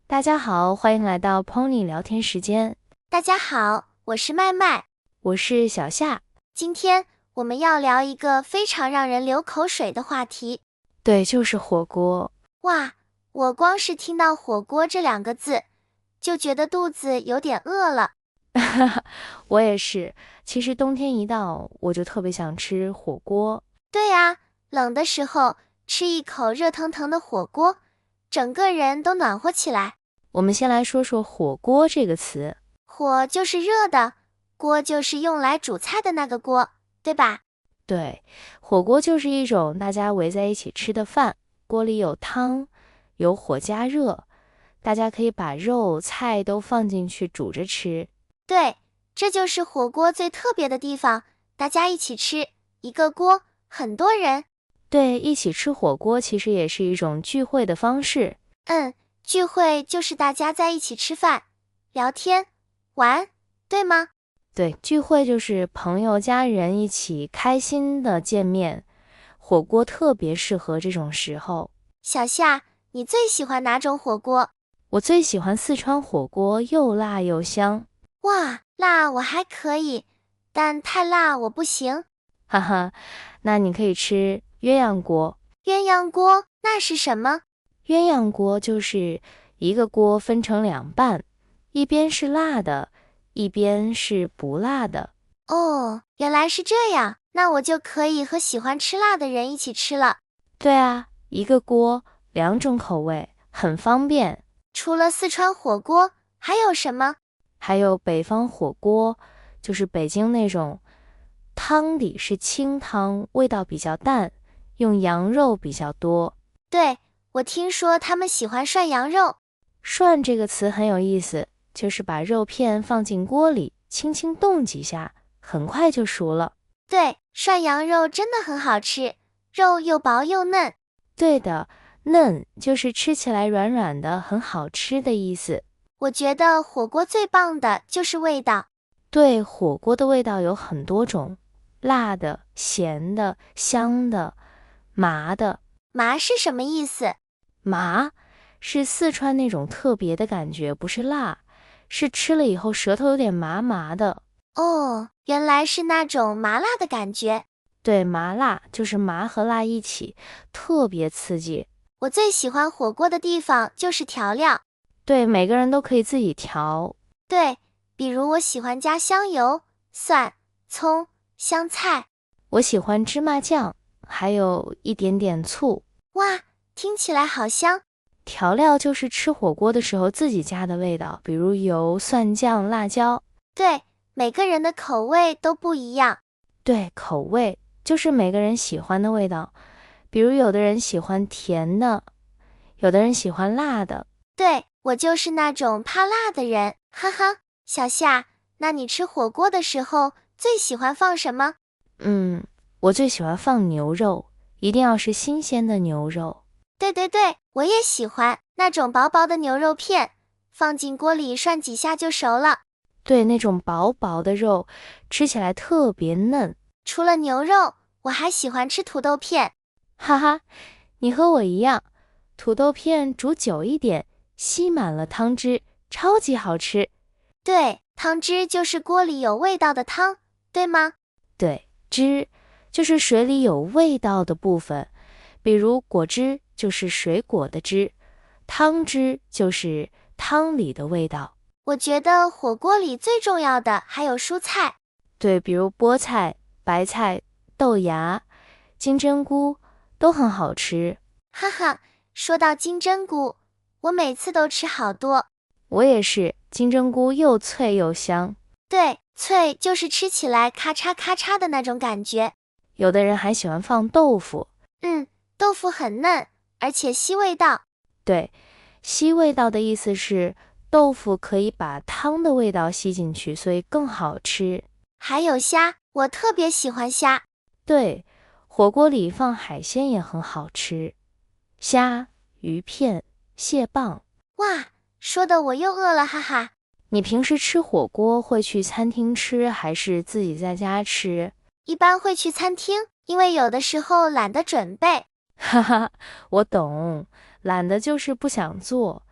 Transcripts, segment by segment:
大家好，欢迎来到 Pony 聊天时间。大家好，我是麦麦，我是小夏。今天我们要聊一个非常让人流口水的话题。对，就是火锅。哇，我光是听到火锅这2个字，就觉得肚子有点饿了。我也是，其实冬天一到，我就特别想吃火锅。对啊，冷的时候吃一口热腾腾的火锅，整个人都暖和起来。我们先来说说火锅这个词。火就是热的，锅就是用来煮菜的那个锅，对吧？对，火锅就是一种大家围在一起吃的饭，锅里有汤，有火加热，大家可以把肉菜都放进去煮着吃。对，这就是火锅最特别的地方，大家一起吃，一个锅，很多人。对，一起吃火锅其实也是一种聚会的方式。聚会就是大家在一起吃饭、聊天、玩，对吗？对，聚会就是朋友家人一起开心的见面，火锅特别适合这种时候。小夏，你最喜欢哪种火锅？我最喜欢四川火锅，又辣又香。哇，辣我还可以，但太辣我不行。哈哈，那你可以吃鸳鸯锅。鸳鸯锅那是什么？鸳鸯锅就是一个锅分成2半，一边是辣的，一边是不辣的。哦，原来是这样，那我就可以和喜欢吃辣的人一起吃了。对啊，一个锅2种口味，很方便。除了四川火锅，还有什么？还有北方火锅，就是北京那种汤底是清汤，味道比较淡，用羊肉比较多。对，我听说他们喜欢涮羊肉。涮这个词很有意思，就是把肉片放进锅里，轻轻动几下，很快就熟了。对，涮羊肉真的很好吃，肉又薄又嫩。对的，嫩就是吃起来软软的，很好吃的意思。我觉得火锅最棒的就是味道。对，火锅的味道有很多种，辣的、咸的、香的、麻的。麻是什么意思？麻是四川那种特别的感觉，不是辣，是吃了以后舌头有点麻麻的。哦，原来是那种麻辣的感觉。对，麻辣就是麻和辣一起，特别刺激。我最喜欢火锅的地方就是调料。对，每个人都可以自己调。对，比如我喜欢加香油、蒜、葱、香菜。我喜欢芝麻酱，还有一点点醋。哇，听起来好香。调料就是吃火锅的时候自己加的味道，比如油、蒜酱、辣椒。对，每个人的口味都不一样。对，口味就是每个人喜欢的味道，比如有的人喜欢甜的，有的人喜欢辣的。对，我就是那种怕辣的人，哈哈。小夏，那你吃火锅的时候最喜欢放什么？我最喜欢放牛肉，一定要是新鲜的牛肉。对，我也喜欢那种薄薄的牛肉片，放进锅里涮几下就熟了。对，那种薄薄的肉，吃起来特别嫩。除了牛肉，我还喜欢吃土豆片。哈哈，你和我一样，土豆片煮久一点，吸满了汤汁，超级好吃。对，汤汁就是锅里有味道的汤，对吗？对，汁就是水里有味道的部分，比如果汁就是水果的汁，汤汁就是汤里的味道。我觉得火锅里最重要的还有蔬菜。对，比如菠菜、白菜、豆芽、金针菇都很好吃。哈哈，说到金针菇，我每次都吃好多。我也是，金针菇又脆又香。对，脆就是吃起来咔嚓咔嚓的那种感觉。有的人还喜欢放豆腐。豆腐很嫩，而且吸味道。对，吸味道的意思是豆腐可以把汤的味道吸进去，所以更好吃。还有虾，我特别喜欢虾。对，火锅里放海鲜也很好吃，虾、鱼片、蟹棒。哇，说的我又饿了，哈哈。你平时吃火锅会去餐厅吃，还是自己在家吃？一般会去餐厅，因为有的时候懒得准备。哈哈，我懂，懒得就是不想做，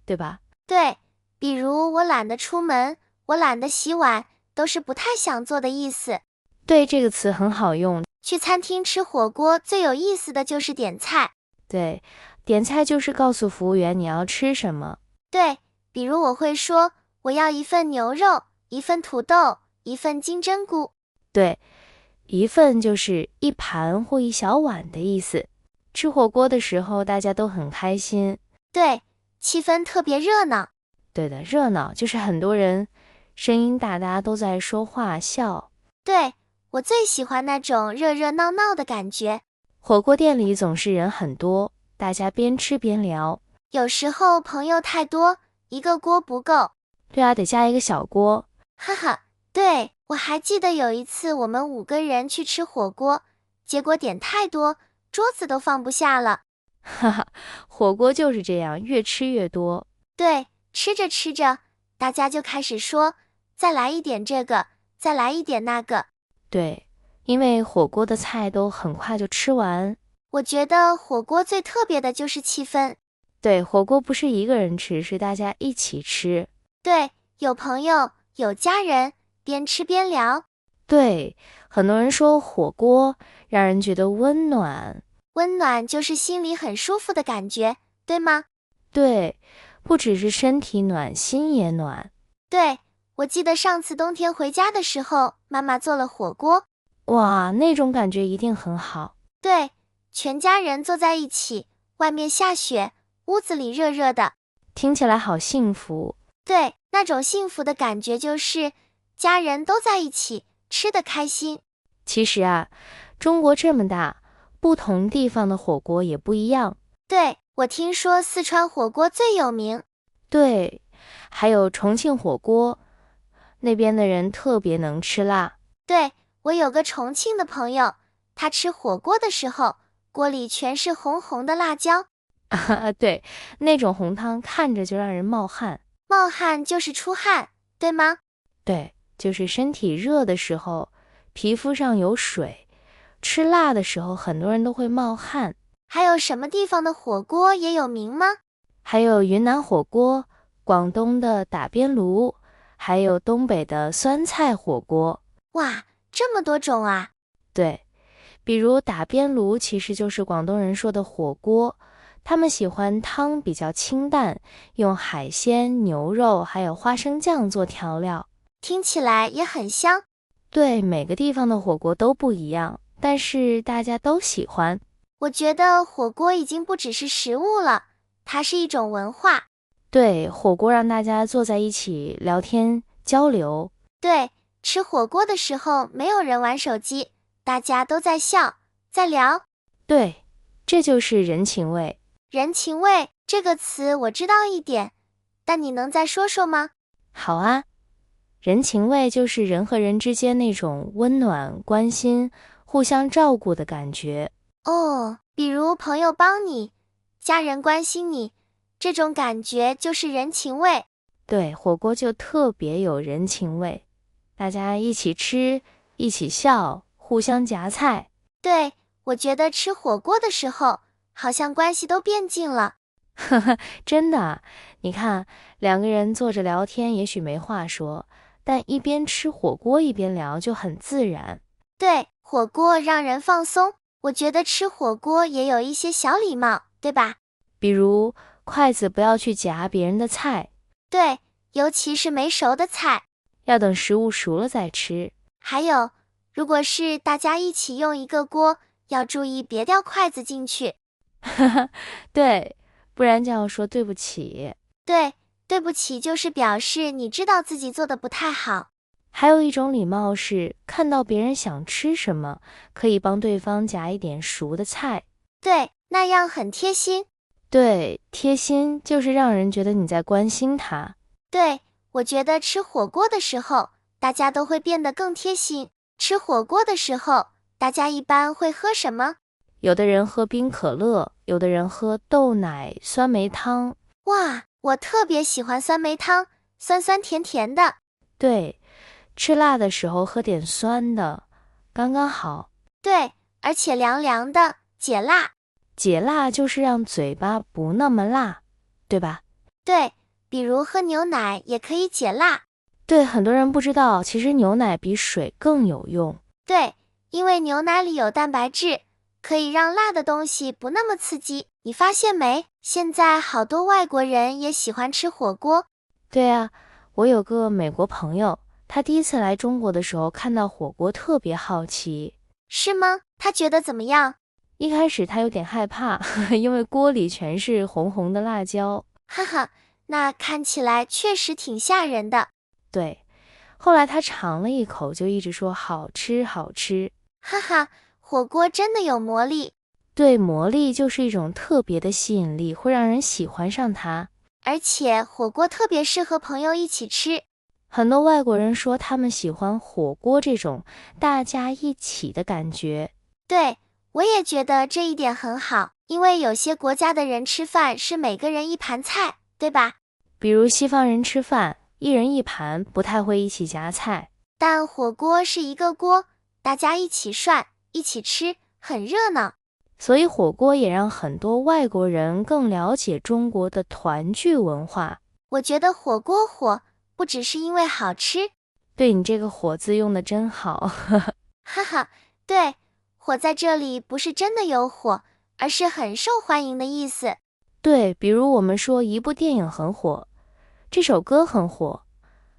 对吧？对，比如我懒得出门，我懒得洗碗，都是不太想做的意思。对，这个词很好用。去餐厅吃火锅最有意思的就是点菜。对，点菜就是告诉服务员你要吃什么。对，比如我会说，我要一份牛肉，一份土豆，一份金针菇。对，一份就是一盘或一小碗的意思。吃火锅的时候，大家都很开心。对，气氛特别热闹。对的，热闹就是很多人声音大，大家都在说话笑。对，我最喜欢那种热热闹闹的感觉。火锅店里总是人很多，大家边吃边聊。有时候朋友太多，一个锅不够。对啊，得加一个小锅。哈哈，对，我还记得有一次我们5个人去吃火锅，结果点太多，桌子都放不下了。哈哈，火锅就是这样，越吃越多。对，吃着吃着，大家就开始说，再来一点这个，再来一点那个。对，因为火锅的菜都很快就吃完。我觉得火锅最特别的就是气氛。对，火锅不是一个人吃，是大家一起吃。对，有朋友，有家人，边吃边聊。对，很多人说火锅让人觉得温暖。温暖就是心里很舒服的感觉，对吗？对，不只是身体暖，心也暖。对，我记得上次冬天回家的时候，妈妈做了火锅。哇，那种感觉一定很好。对，全家人坐在一起，外面下雪，屋子里热热的，听起来好幸福。对，那种幸福的感觉就是家人都在一起，吃得开心。其实啊，中国这么大，不同地方的火锅也不一样。对，我听说四川火锅最有名。对，还有重庆火锅，那边的人特别能吃辣。对，我有个重庆的朋友，他吃火锅的时候，锅里全是红红的辣椒。对，那种红汤看着就让人冒汗。冒汗就是出汗，对吗？对，就是身体热的时候，皮肤上有水。吃辣的时候，很多人都会冒汗。还有什么地方的火锅也有名吗？还有云南火锅、广东的打边炉，还有东北的酸菜火锅。哇，这么多种啊！对，比如打边炉其实就是广东人说的火锅，他们喜欢汤比较清淡，用海鲜、牛肉还有花生酱做调料。听起来也很香。对，每个地方的火锅都不一样，但是大家都喜欢。我觉得火锅已经不只是食物了，它是一种文化。对，火锅让大家坐在一起聊天交流。对，吃火锅的时候没有人玩手机，大家都在笑，在聊。对，这就是人情味。人情味这个词我知道一点，但你能再说说吗？好啊，人情味就是人和人之间那种温暖、关心、互相照顾的感觉。哦，比如朋友帮你，家人关心你，这种感觉就是人情味。对，火锅就特别有人情味，大家一起吃，一起笑，互相夹菜。对，我觉得吃火锅的时候，好像关系都变近了。呵呵，真的，你看，两个人坐着聊天，也许没话说，但一边吃火锅一边聊就很自然。对，火锅让人放松。我觉得吃火锅也有一些小礼貌，对吧？比如筷子不要去夹别人的菜，对，尤其是没熟的菜。要等食物熟了再吃。还有，如果是大家一起用一个锅，要注意别掉筷子进去。对，不然就要说对不起。对，对不起就是表示你知道自己做的不太好。还有一种礼貌是，看到别人想吃什么，可以帮对方夹一点熟的菜。对，那样很贴心。对，贴心就是让人觉得你在关心他。对，我觉得吃火锅的时候，大家都会变得更贴心。吃火锅的时候，大家一般会喝什么？有的人喝冰可乐，有的人喝豆奶、酸梅汤。哇，我特别喜欢酸梅汤，酸酸甜甜的。对，吃辣的时候喝点酸的，刚刚好。对，而且凉凉的，解辣。解辣就是让嘴巴不那么辣，对吧？对，比如喝牛奶也可以解辣。对，很多人不知道，其实牛奶比水更有用。对，因为牛奶里有蛋白质，可以让辣的东西不那么刺激。你发现没？现在好多外国人也喜欢吃火锅。对啊，我有个美国朋友，他第一次来中国的时候看到火锅特别好奇。是吗？他觉得怎么样？一开始他有点害怕，因为锅里全是红红的辣椒。哈哈，那看起来确实挺吓人的。对，后来他尝了一口，就一直说好吃好吃。哈哈，火锅真的有魔力。对，魔力就是一种特别的吸引力，会让人喜欢上它。而且火锅特别适合朋友一起吃。很多外国人说他们喜欢火锅这种大家一起的感觉。对，我也觉得这一点很好，因为有些国家的人吃饭是每个人一盘菜，对吧？比如西方人吃饭，一人一盘，不太会一起夹菜。但火锅是一个锅，大家一起涮，一起吃，很热闹。所以火锅也让很多外国人更了解中国的团聚文化。我觉得火锅火，不只是因为好吃。对，你这个火字用的真好。哈哈，对，火在这里不是真的有火，而是很受欢迎的意思。对，比如我们说一部电影很火，这首歌很火，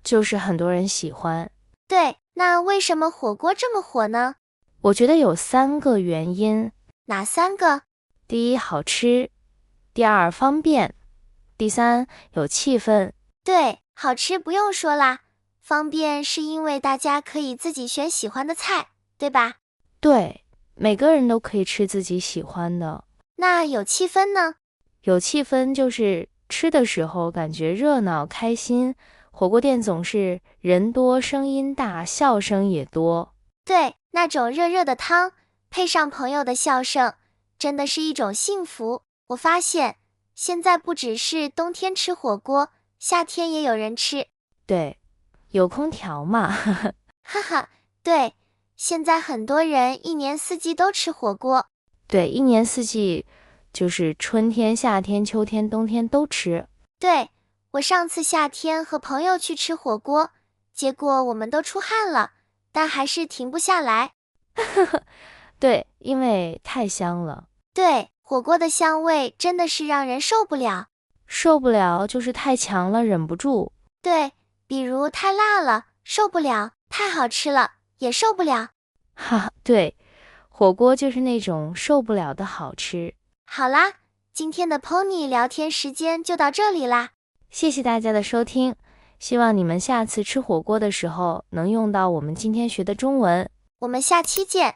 就是很多人喜欢。对，那为什么火锅这么火呢？我觉得有3个原因。哪3个？第一，好吃；第二，方便；第三，有气氛。对，好吃不用说啦，方便是因为大家可以自己选喜欢的菜，对吧？对，每个人都可以吃自己喜欢的。那有气氛呢？有气氛就是吃的时候感觉热闹开心，火锅店总是人多声音大，笑声也多。对，那种热热的汤，配上朋友的笑声，真的是一种幸福。我发现，现在不只是冬天吃火锅，夏天也有人吃。对，有空调嘛。哈哈，对，现在很多人一年四季都吃火锅。对，一年四季就是春天、夏天、秋天、冬天都吃。对，我上次夏天和朋友去吃火锅，结果我们都出汗了，但还是停不下来。对，因为太香了。对，火锅的香味真的是让人受不了。受不了就是太强了，忍不住。对，比如太辣了，受不了；太好吃了，也受不了。哈，对，火锅就是那种受不了的好吃。好啦，今天的 Pony 聊天时间就到这里啦。谢谢大家的收听，希望你们下次吃火锅的时候能用到我们今天学的中文。我们下期见。